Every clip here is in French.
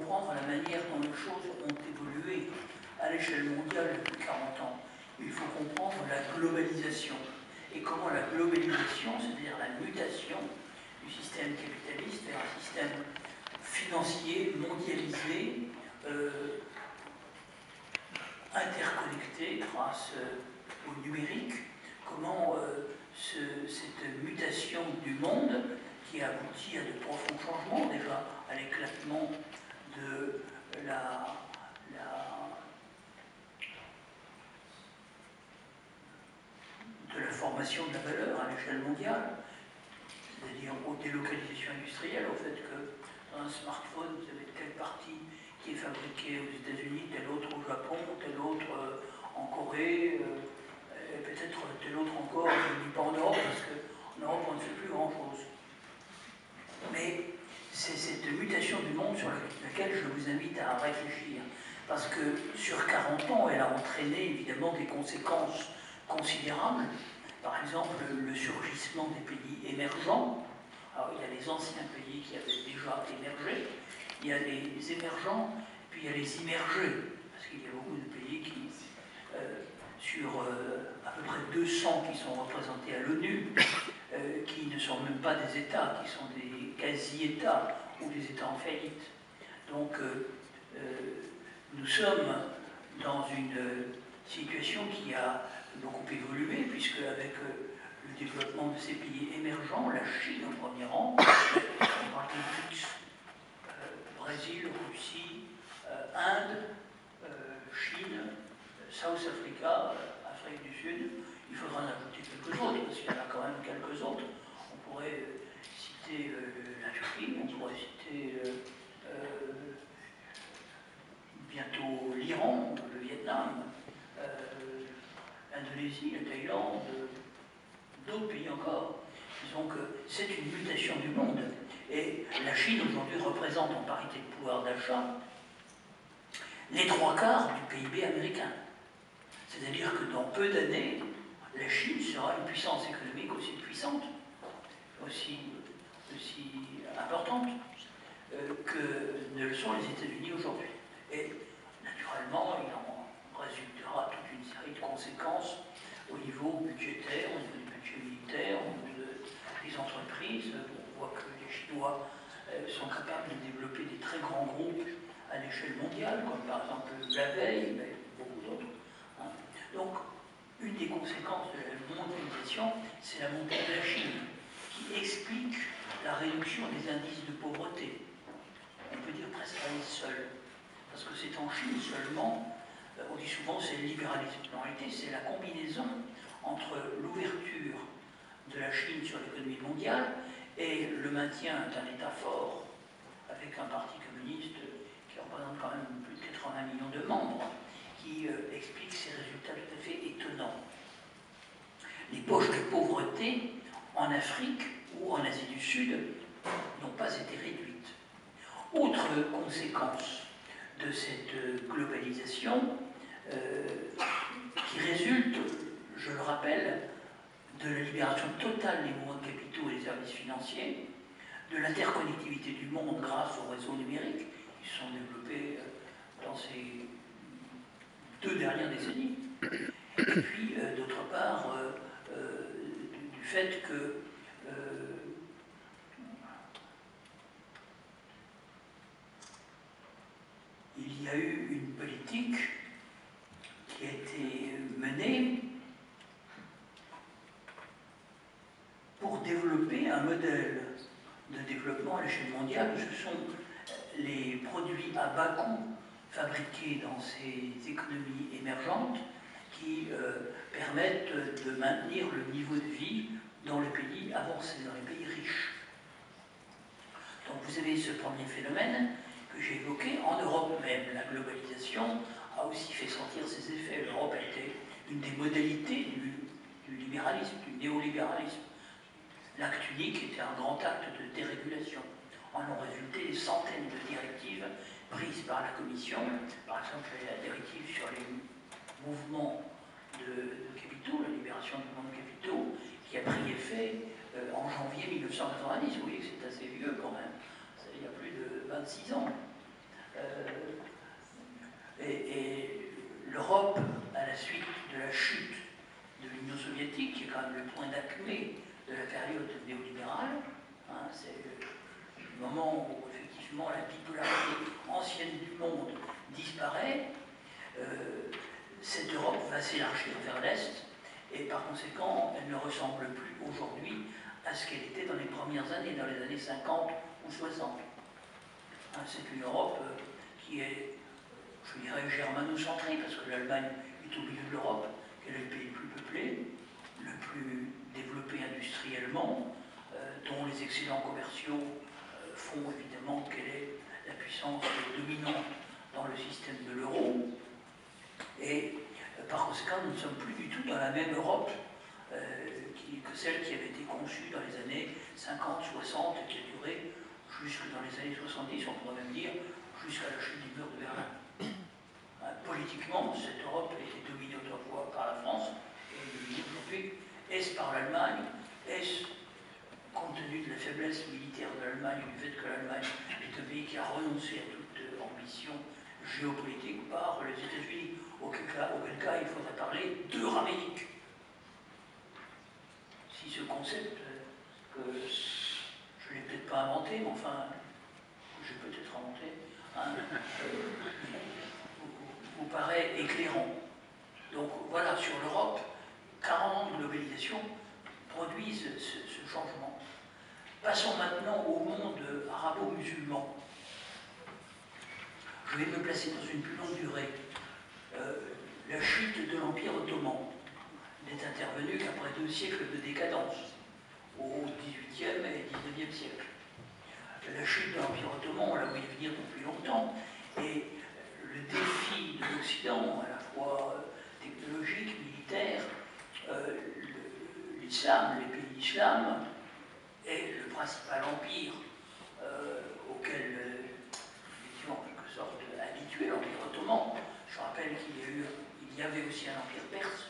comprendre la manière dont les choses ont évolué à l'échelle mondiale depuis 40 ans. Il faut comprendre la globalisation. Et comment la globalisation, c'est-à-dire la mutation du système capitaliste vers un système financier, mondialisé, interconnecté grâce au numérique, comment cette mutation du monde qui aboutit à de profonds changements, déjà à l'éclatement de la formation de la valeur à l'échelle mondiale, c'est-à-dire aux délocalisations industrielles, au fait que dans un smartphone, vous avez telle partie qui est fabriquée aux États-Unis, telle autre au Japon, telle autre en Corée, et peut-être telle autre encore, je ne dis pas en Europe, parce qu'en Europe, on ne fait plus grand-chose. Mais c'est cette mutation du monde sur laquelle je vous invite à réfléchir. Parce que sur 40 ans, elle a entraîné évidemment des conséquences considérables. Par exemple, le surgissement des pays émergents. Alors, il y a les anciens pays qui avaient déjà émergé, il y a les émergents, puis il y a les immergés. Parce qu'il y a beaucoup de pays qui, sur à peu près 200 qui sont représentés à l'ONU, qui ne sont même pas des États, qui sont des quasi-États ou des États en faillite. Donc, nous sommes dans une situation qui a beaucoup évolué, puisque avec le développement de ces pays émergents, la Chine au premier rang, on parle des BRICS, Brésil, Russie, Inde, Chine, South Africa, Afrique du Sud. Il faudra en ajouter quelques autres, parce qu'il y en a quand même quelques autres. On pourrait citer la Turquie, on pourrait citer bientôt l'Iran, le Vietnam, l'Indonésie, la Thaïlande, d'autres pays encore. Disons que c'est une mutation du monde. Et la Chine aujourd'hui représente en parité de pouvoir d'achat les 3/4 du PIB américain. C'est-à-dire que dans peu d'années, la Chine sera une puissance économique aussi puissante, aussi importante que ne le sont les États-Unis aujourd'hui. Et naturellement, il en résultera toute une série de conséquences au niveau budgétaire, au niveau du budget militaire, au niveau des entreprises. On voit que les Chinois sont capables de développer des très grands groupes à l'échelle mondiale, comme par exemple la veille, mais beaucoup d'autres. Donc, une des conséquences de la mondialisation, c'est la montée de la Chine, qui explique la réduction des indices de pauvreté. On peut dire presque à elle seule. Parce que c'est en Chine seulement, on dit souvent c'est le libéralisme. En réalité, c'est la combinaison entre l'ouverture de la Chine sur l'économie mondiale et le maintien d'un État fort, avec un parti communiste qui représente quand même plus de 80 millions de membres, qui explique ces résultats tout à fait étonnants. Les poches de pauvreté en Afrique ou en Asie du Sud n'ont pas été réduites. Autre conséquence de cette globalisation qui résulte, je le rappelle, de la libération totale des mouvements de capitaux et des services financiers, de l'interconnectivité du monde grâce aux réseaux numériques qui se sont développés dans ces 2 dernières décennies, et puis d'autre part du fait que il y a eu une politique qui a été menée pour développer un modèle de développement à l'échelle mondiale. Ce sont les produits à bas coût fabriqués dans ces économies émergentes qui permettent de maintenir le niveau de vie dans les pays avancés, dans les pays riches. Donc vous avez ce premier phénomène que j'ai évoqué. En Europe même, la globalisation a aussi fait sentir ses effets. L'Europe a été une des modalités du libéralisme, du néolibéralisme. L'acte unique était un grand acte de dérégulation. En ont résulté des centaines de directives prises par la Commission, par exemple la directive sur les mouvements de capitaux, la libération du mouvement de capitaux, qui a pris effet en janvier 1990. Vous voyez que c'est assez vieux quand même, il y a plus de 26 ans. Et l'Europe, à la suite de la chute de l'Union soviétique, qui est quand même le point d'acmé de la période néolibérale, hein, c'est le moment où effectivement la bipolarité ancienne du monde disparaît, cette Europe va s'élargir vers l'Est, et par conséquent, elle ne ressemble plus aujourd'hui à ce qu'elle était dans les premières années, dans les années 50 ou 60. Hein, c'est une Europe qui est, je dirais, germano-centrée, parce que l'Allemagne est au milieu de l'Europe, qu'elle est le pays le plus peuplé, le plus développé industriellement, dont les excédents commerciaux font évidemment qu'elle est la puissance dominante dans le système de l'euro. Et par conséquent, nous ne sommes plus du tout dans la même Europe que celle qui avait été conçue dans les années 50-60 et qui a duré jusque dans les années 70, on pourrait même dire jusqu'à la chute du mur de Berlin. Politiquement, cette Europe était dominée autrefois par la France et dominée aujourd'hui. Est-ce par l'Allemagne? Est-ce, compte tenu de la faiblesse militaire de l'Allemagne et du fait que l'Allemagne est un pays qui a renoncé à toute ambition géopolitique, par les États-Unis? Auquel cas, il faudrait parler d'Euramérique. Si ce concept, que je ne l'ai peut-être pas inventé, mais enfin, j'ai peut-être inventé, hein, vous paraît éclairant. Donc voilà, sur l'Europe, 40 ans de globalisation produisent ce changement. Passons maintenant au monde arabo-musulman. Je vais me placer dans une plus longue durée. La chute de l'Empire ottoman n'est intervenue qu'après 2 siècles de décadence, au XVIIIe et XIXe siècle. La chute de l'Empire ottoman, on la voyait venir depuis longtemps, et le défi de l'Occident, à la fois technologique, militaire, l'islam, les pays d'islam, est le principal empire auquel, effectivement, en quelque sorte, habitué l'Empire ottoman. Je rappelle qu'il y avait aussi un empire perse,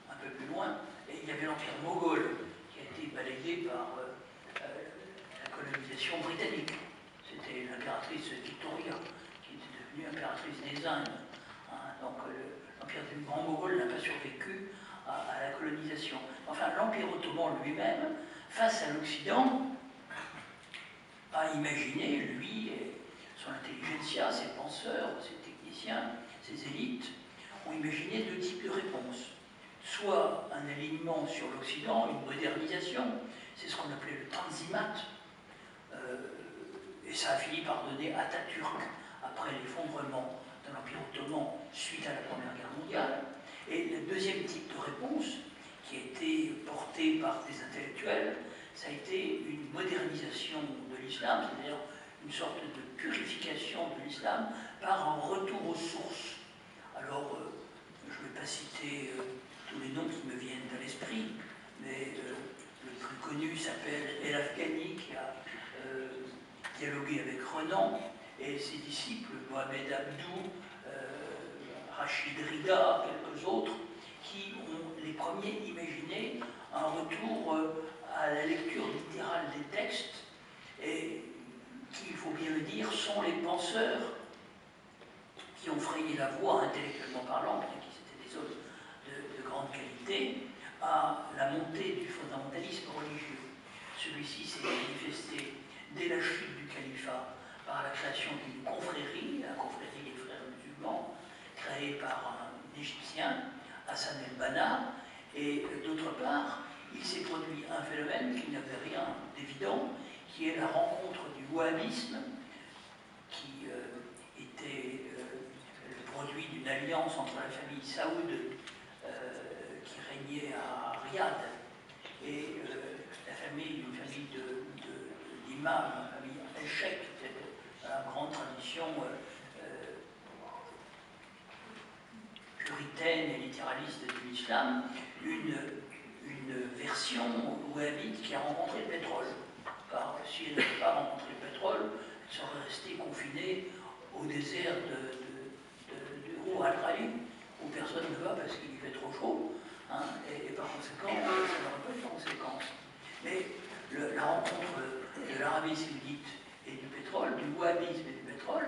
un peu plus loin, et il y avait l'empire moghol, qui a été balayé par la colonisation britannique. C'était l'impératrice Victoria, qui était devenue impératrice des Indes. Hein, donc l'empire du Grand Moghol n'a pas survécu à la colonisation. Enfin, l'Empire ottoman lui-même, face à l'Occident, a imaginé, lui, son intelligentsia, ses penseurs, ses techniciens, ses élites, ont imaginé 2 types de réponses. Soit un alignement sur l'Occident, une modernisation, c'est ce qu'on appelait le Tanzimat, et ça a fini par donner Atatürk après l'effondrement de l'Empire ottoman suite à la Première Guerre mondiale. Et le deuxième type de réponse, qui a été porté par des intellectuels, ça a été une modernisation de l'islam, c'est-à-dire une sorte de purification de l'islam par un retour aux sources. Alors, je ne vais pas citer tous les noms qui me viennent à l'esprit, mais le plus connu s'appelle El Afghani, qui a dialogué avec Renan, et ses disciples, Mohamed Abdou, Rachid Rida, quelques autres, qui ont les premiers imaginé un retour à la lecture littérale des textes, et qui, il faut bien le dire, sont les penseurs qui ont frayé la voie, intellectuellement parlant, bien qu'ils étaient des hommes de grande qualité, à la montée du fondamentalisme religieux. Celui-ci s'est manifesté dès la chute du califat par la création d'une confrérie, la confrérie des frères musulmans, créée par un Égyptien, Hassan el-Banna, et d'autre part, il s'est produit un phénomène qui n'avait rien d'évident, qui est la rencontre du wahhabisme, qui était le produit d'une alliance entre la famille Saoud, qui régnait à Riyad, et une famille d'imams, la famille El-Sheikh, qui était dans la grande tradition puritaine et littéraliste de l'islam, une version wahhabite qui a rencontré le pétrole. Car si elle n'avait pas rencontré le pétrole, elle serait restée confinée au désert de Rou al-Khali, où personne ne va parce qu'il fait trop chaud, hein, et par conséquent, ça n'aurait pas de conséquences. Mais la rencontre de l'Arabie saoudite et du pétrole, du wahhabisme et du pétrole,